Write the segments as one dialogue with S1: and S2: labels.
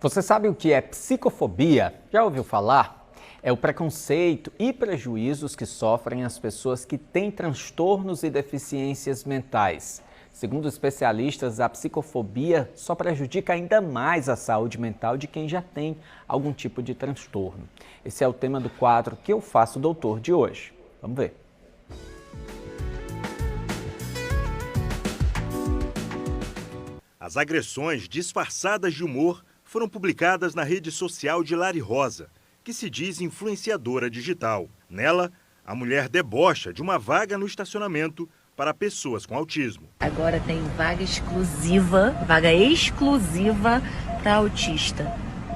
S1: Você sabe o que é psicofobia? Já ouviu falar? É o preconceito e prejuízos que sofrem as pessoas que têm transtornos e deficiências mentais. Segundo especialistas, a psicofobia só prejudica ainda mais a saúde mental de quem já tem algum tipo de transtorno. Esse é o tema do quadro Que Eu Faço, Doutor, de hoje. Vamos ver.
S2: As agressões disfarçadas de humor foram publicadas na rede social de Lari Rosa, que se diz influenciadora digital. Nela, a mulher debocha de uma vaga no estacionamento para pessoas com autismo.
S3: Agora tem vaga exclusiva para autista.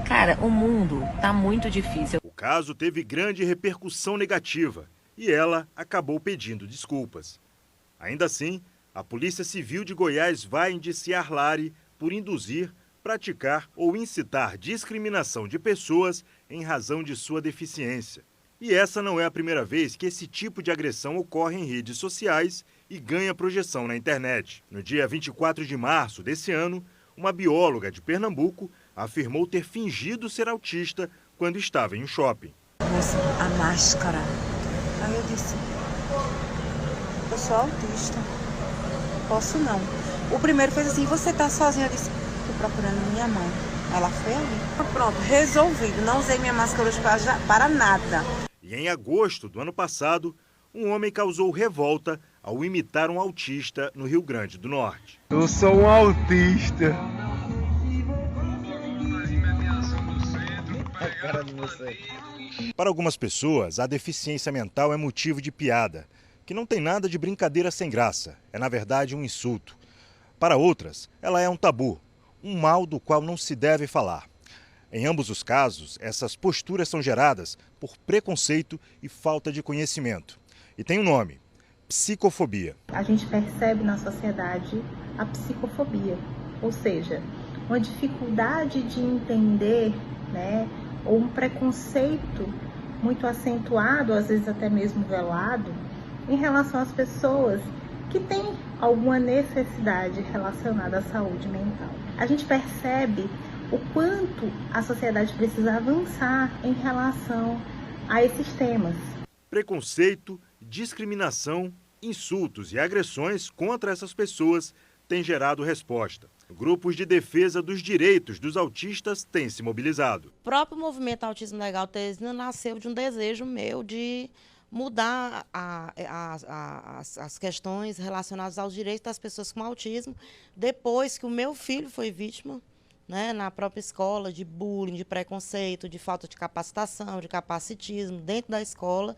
S3: Cara, o mundo tá muito difícil.
S2: O caso teve grande repercussão negativa e ela acabou pedindo desculpas. Ainda assim, a Polícia Civil de Goiás vai indiciar Lari por induzir, praticar ou incitar discriminação de pessoas em razão de sua deficiência. E essa não é a primeira vez que esse tipo de agressão ocorre em redes sociais e ganha projeção na internet. No dia 24 de março desse ano, uma bióloga de Pernambuco afirmou ter fingido ser autista quando estava em um shopping.
S4: Moça, a máscara. Aí eu disse, eu sou autista, posso não. O primeiro fez assim, você tá sozinha? Eu disse, tô procurando minha mãe. Ela foi ali. Pronto, resolvido. Não usei minha máscara hoje para nada.
S2: E em agosto do ano passado, um homem causou revolta ao imitar um autista no Rio Grande do Norte.
S5: Eu sou um autista.
S2: Para algumas pessoas, a deficiência mental é motivo de piada, que não tem nada de brincadeira sem graça. É, na verdade, um insulto. Para outras, ela é um tabu, um mal do qual não se deve falar. Em ambos os casos, essas posturas são geradas por preconceito e falta de conhecimento. E tem um nome: psicofobia.
S6: A gente percebe na sociedade a psicofobia, ou seja, uma dificuldade de entender, ou um preconceito muito acentuado, às vezes até mesmo velado, em relação às pessoas que têm alguma necessidade relacionada à saúde mental. A gente percebe o quanto a sociedade precisa avançar em relação a esses temas.
S2: Preconceito, discriminação, insultos e agressões contra essas pessoas têm gerado resposta. Grupos de defesa dos direitos dos autistas têm se mobilizado.
S7: O próprio movimento Autismo Legal Teresina nasceu de um desejo meu de mudar as questões relacionadas aos direitos das pessoas com autismo, depois que o meu filho foi vítima, na própria escola, de bullying, de preconceito, de falta de capacitação, de capacitismo dentro da escola.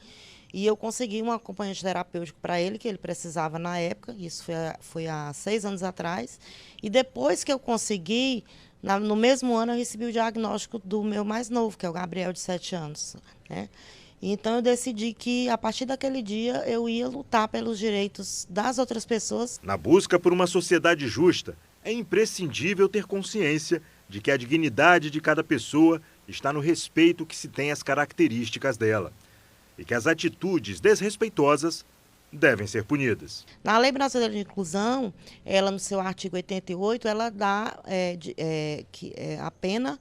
S7: E eu consegui um acompanhante terapêutico para ele, que ele precisava na época, isso foi há 6 anos atrás. E depois que eu consegui, no mesmo ano eu recebi o diagnóstico do meu mais novo, que é o Gabriel, de 7 anos. Então eu decidi que, a partir daquele dia, eu ia lutar pelos direitos das outras pessoas.
S2: Na busca por uma sociedade justa, é imprescindível ter consciência de que a dignidade de cada pessoa está no respeito que se tem às características dela e que as atitudes desrespeitosas devem ser punidas.
S7: Na Lei Brasileira de Inclusão, ela, no seu artigo 88, ela dá a pena,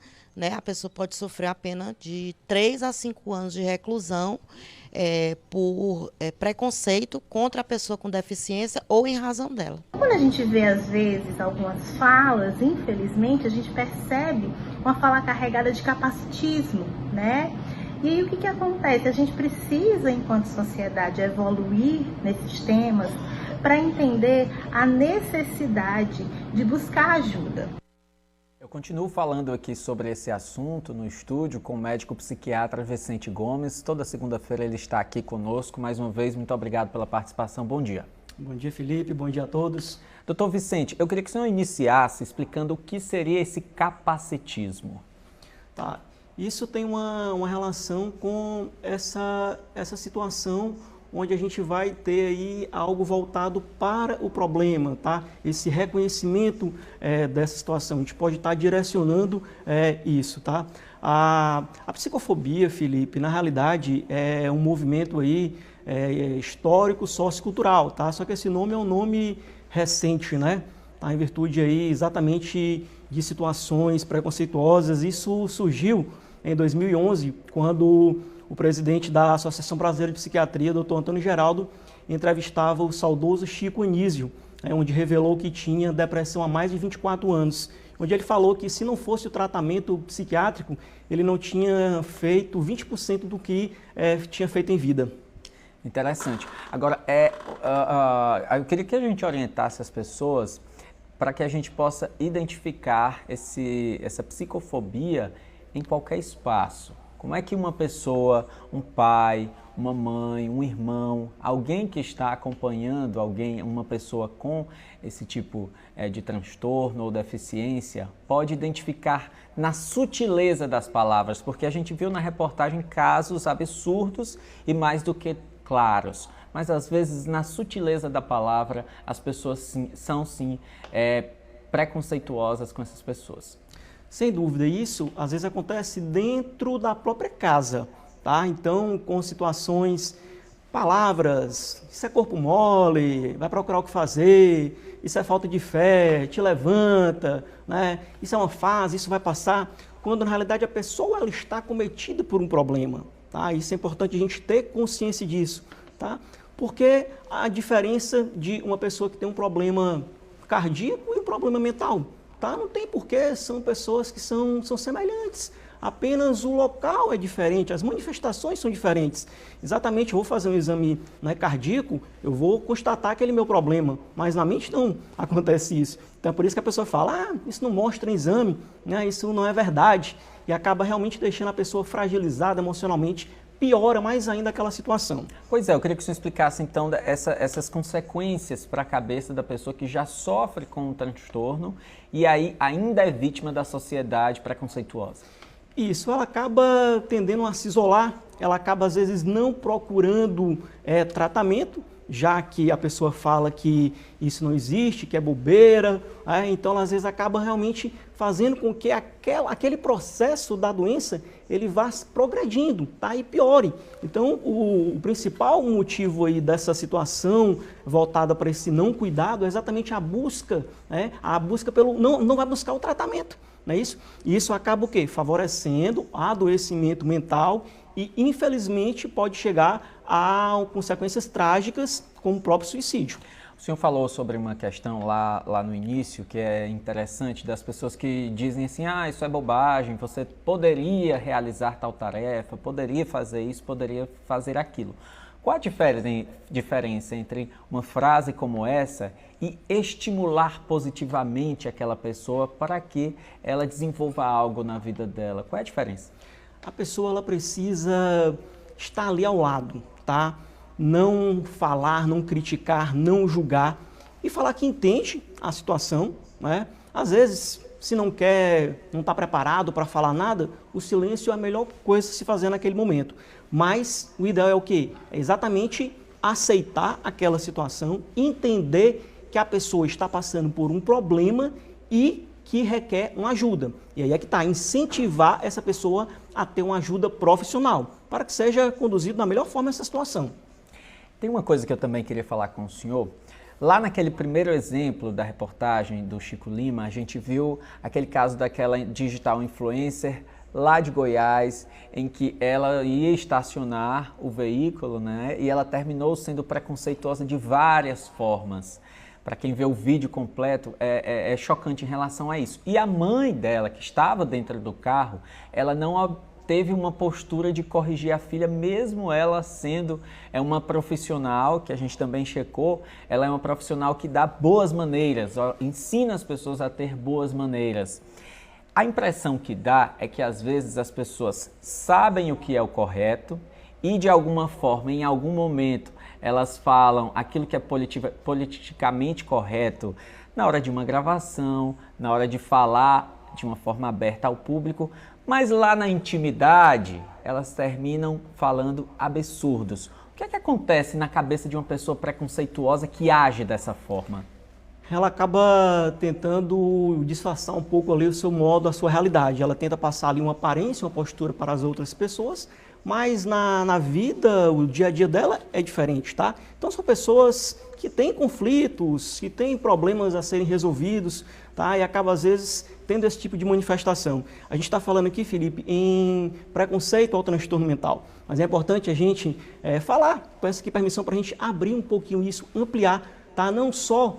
S7: a pessoa pode sofrer a pena de 3 a 5 anos de reclusão por preconceito contra a pessoa com deficiência ou em razão dela.
S6: Quando a gente vê, às vezes, algumas falas, infelizmente, a gente percebe uma fala carregada de capacitismo, E aí o que acontece? A gente precisa, enquanto sociedade, evoluir nesses temas para entender a necessidade de buscar ajuda.
S1: Eu continuo falando aqui sobre esse assunto no estúdio com o médico psiquiatra Vicente Gomes. Toda segunda-feira ele está aqui conosco. Mais uma vez, muito obrigado pela participação. Bom dia.
S8: Bom dia, Felipe. Bom dia a todos.
S1: Doutor Vicente, eu queria que o senhor iniciasse explicando o que seria esse capacitismo.
S8: Tá. Isso tem uma relação com essa situação onde a gente vai ter aí algo voltado para o problema, tá? Esse reconhecimento dessa situação, a gente pode estar direcionando isso, tá? A psicofobia, Felipe, na realidade é um movimento aí histórico, sociocultural, tá? Só que esse nome é um nome recente, né? Tá? Em virtude aí exatamente de situações preconceituosas. Isso surgiu em 2011, quando o presidente da Associação Brasileira de Psiquiatria, Dr. Antônio Geraldo, entrevistava o saudoso Chico Anísio, onde revelou que tinha depressão há mais de 24 anos, onde ele falou que se não fosse o tratamento psiquiátrico, ele não tinha feito 20% do que tinha feito em vida.
S1: Interessante. Agora, eu queria que a gente orientasse as pessoas para que a gente possa identificar essa psicofobia em qualquer espaço. Como é que uma pessoa, um pai, uma mãe, um irmão, alguém que está acompanhando uma pessoa com esse tipo de transtorno ou deficiência, pode identificar na sutileza das palavras? Porque a gente viu na reportagem casos absurdos e mais do que claros, mas às vezes na sutileza da palavra as pessoas são preconceituosas com essas pessoas.
S8: Sem dúvida, isso às vezes acontece dentro da própria casa, tá? Então, com situações, palavras, isso é corpo mole, vai procurar o que fazer, isso é falta de fé, te levanta, né? Isso é uma fase, isso vai passar, quando na realidade a pessoa ela está acometida por um problema, tá? Isso é importante a gente ter consciência disso, tá? Porque a diferença de uma pessoa que tem um problema cardíaco e um problema mental, tá? Não tem porquê, são pessoas que são semelhantes, apenas o local é diferente, as manifestações são diferentes. Exatamente, eu vou fazer um exame cardíaco, eu vou constatar aquele meu problema, mas na mente não acontece isso. Então é por isso que a pessoa fala, isso não mostra em exame, né? Isso não é verdade, e acaba realmente deixando a pessoa fragilizada emocionalmente, piora mais ainda aquela situação.
S1: Pois é, eu queria que você explicasse então essas consequências para a cabeça da pessoa que já sofre com um transtorno e aí ainda é vítima da sociedade preconceituosa.
S8: Isso, ela acaba tendendo a se isolar, ela acaba às vezes não procurando tratamento, já que a pessoa fala que isso não existe, que é bobeira, então ela às vezes acaba realmente fazendo com que aquele processo da doença ele vá progredindo, tá? E piore. Então o principal motivo aí dessa situação voltada para esse não cuidado é exatamente a busca, a busca pelo não vai buscar o tratamento, não é isso? E isso acaba o quê? Favorecendo adoecimento mental e infelizmente pode chegar a consequências trágicas como o próprio suicídio.
S1: O senhor falou sobre uma questão lá no início que é interessante, das pessoas que dizem assim, isso é bobagem, você poderia realizar tal tarefa, poderia fazer isso, poderia fazer aquilo. Qual a diferença entre uma frase como essa e estimular positivamente aquela pessoa para que ela desenvolva algo na vida dela? Qual é a diferença?
S8: A pessoa ela precisa estar ali ao lado, tá? Não falar, não criticar, não julgar e falar que entende a situação, né? Às vezes, se não quer, não está preparado para falar nada, o silêncio é a melhor coisa a se fazer naquele momento. Mas o ideal é o quê? É exatamente aceitar aquela situação, entender que a pessoa está passando por um problema e que requer uma ajuda. E aí é que está, incentivar essa pessoa a ter uma ajuda profissional, para que seja conduzido da melhor forma essa situação.
S1: Tem uma coisa que eu também queria falar com o senhor. Lá naquele primeiro exemplo da reportagem do Chico Lima, a gente viu aquele caso daquela digital influencer lá de Goiás, em que ela ia estacionar o veículo, né? E ela terminou sendo preconceituosa de várias formas. Para quem vê o vídeo completo, é chocante em relação a isso. E a mãe dela, que estava dentro do carro, ela não teve uma postura de corrigir a filha, mesmo ela sendo uma profissional, que a gente também checou, ela é uma profissional que dá boas maneiras, ensina as pessoas a ter boas maneiras. A impressão que dá é que às vezes as pessoas sabem o que é o correto e de alguma forma, em algum momento, elas falam aquilo que é politicamente correto na hora de uma gravação, na hora de falar de uma forma aberta ao público, mas lá na intimidade elas terminam falando absurdos. O que é que acontece na cabeça de uma pessoa preconceituosa que age dessa forma?
S8: ela acaba tentando disfarçar um pouco ali o seu modo, a sua realidade. Ela tenta passar ali uma aparência, uma postura para as outras pessoas, mas na vida, o dia a dia dela é diferente, tá? Então são pessoas que têm conflitos, que têm problemas a serem resolvidos, tá? E acaba às vezes tendo esse tipo de manifestação. A gente está falando aqui, Felipe, em preconceito ao transtorno mental, mas é importante a gente falar, peço aqui permissão para a gente abrir um pouquinho isso, ampliar, tá? Não só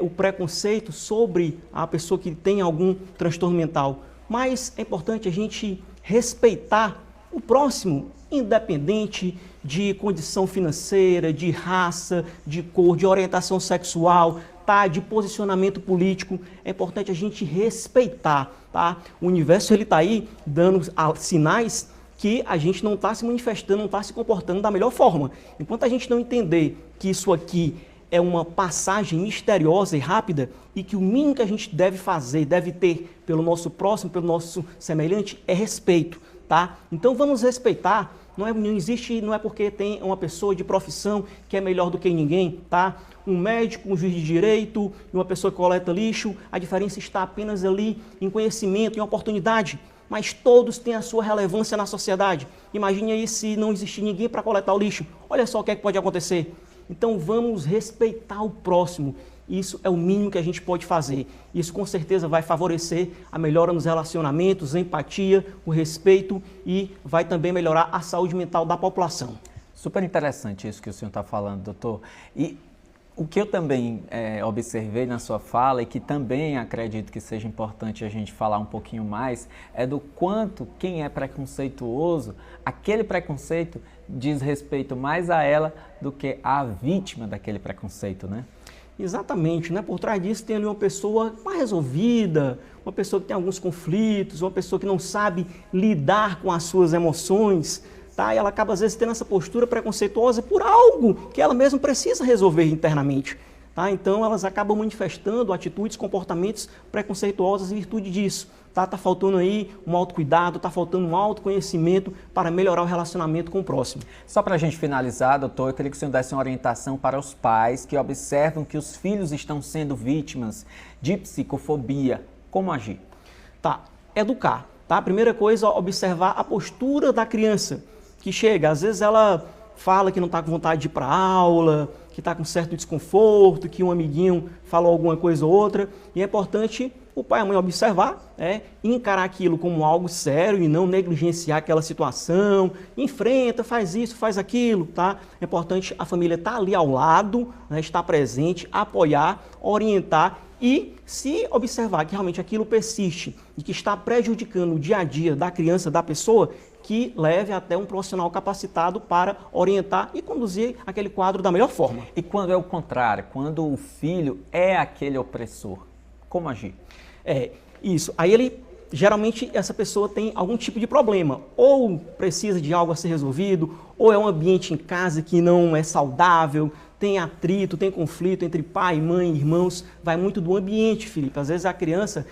S8: o preconceito sobre a pessoa que tem algum transtorno mental, mas é importante a gente respeitar o próximo, independente de condição financeira, de raça, de cor, de orientação sexual, tá? De posicionamento político. É importante a gente respeitar, tá? O universo ele está aí dando sinais que a gente não está se manifestando, não está se comportando da melhor forma. Enquanto a gente não entender que isso aqui é uma passagem misteriosa e rápida e que o mínimo que a gente deve fazer, deve ter pelo nosso próximo, pelo nosso semelhante, é respeito, tá? Então vamos respeitar, não é porque tem uma pessoa de profissão que é melhor do que ninguém, tá? Um médico, um juiz de direito, uma pessoa que coleta lixo, a diferença está apenas ali em conhecimento, em oportunidade, mas todos têm a sua relevância na sociedade. Imagine aí se não existir ninguém para coletar o lixo, olha só o que é que pode acontecer. Então vamos respeitar o próximo, isso é o mínimo que a gente pode fazer. Isso com certeza vai favorecer a melhora nos relacionamentos, a empatia, o respeito e vai também melhorar a saúde mental da população.
S1: Super interessante isso que o senhor está falando, doutor. E o que eu também observei na sua fala e que também acredito que seja importante a gente falar um pouquinho mais é do quanto quem é preconceituoso, aquele preconceito diz respeito mais a ela do que à vítima daquele preconceito, né?
S8: Exatamente, né? Por trás disso tem ali uma pessoa mal resolvida, uma pessoa que tem alguns conflitos, uma pessoa que não sabe lidar com as suas emoções, tá? E ela acaba às vezes tendo essa postura preconceituosa por algo que ela mesma precisa resolver internamente, tá? Então elas acabam manifestando atitudes, comportamentos preconceituosos em virtude disso, tá? Tá faltando aí um autocuidado, tá faltando um autoconhecimento para melhorar o relacionamento com o próximo.
S1: Só para a gente finalizar, doutor, eu queria que o senhor desse uma orientação para os pais que observam que os filhos estão sendo vítimas de psicofobia. Como agir?
S8: Tá, educar, tá? A primeira coisa, observar a postura da criança que chega. Às vezes ela fala que não está com vontade de ir para a aula, que está com certo desconforto, que um amiguinho falou alguma coisa ou outra. E é importante o pai e a mãe observar, encarar aquilo como algo sério e não negligenciar aquela situação. Enfrenta, faz isso, faz aquilo, tá? É importante a família estar ali ao lado, né, estar presente, apoiar, orientar e se observar que realmente aquilo persiste e que está prejudicando o dia a dia da criança, da pessoa, que leve até um profissional capacitado para orientar e conduzir aquele quadro da melhor forma.
S1: E quando é o contrário, quando o filho é aquele opressor, como agir?
S8: Isso. Aí geralmente essa pessoa tem algum tipo de problema, ou precisa de algo a ser resolvido, ou é um ambiente em casa que não é saudável, tem atrito, tem conflito entre pai, mãe, irmãos, vai muito do ambiente, Felipe. Às vezes a criança,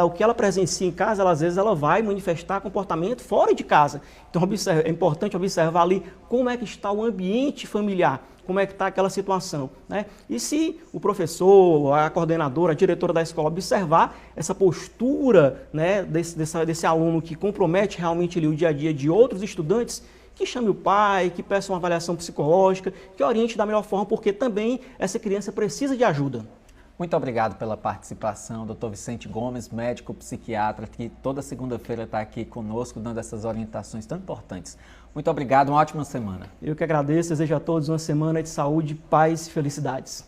S8: o que ela presencia em casa, às vezes ela vai manifestar comportamento fora de casa. Então é importante observar ali como é que está o ambiente familiar, como é que está aquela situação, né? E se o professor, a coordenadora, a diretora da escola observar essa postura, né, desse aluno que compromete realmente ali o dia a dia de outros estudantes, que chame o pai, que peça uma avaliação psicológica, que oriente da melhor forma, porque também essa criança precisa de ajuda.
S1: Muito obrigado pela participação, Dr. Vicente Gomes, médico psiquiatra, que toda segunda-feira está aqui conosco, dando essas orientações tão importantes. Muito obrigado, uma ótima semana.
S8: Eu que agradeço, desejo a todos uma semana de saúde, paz e felicidades.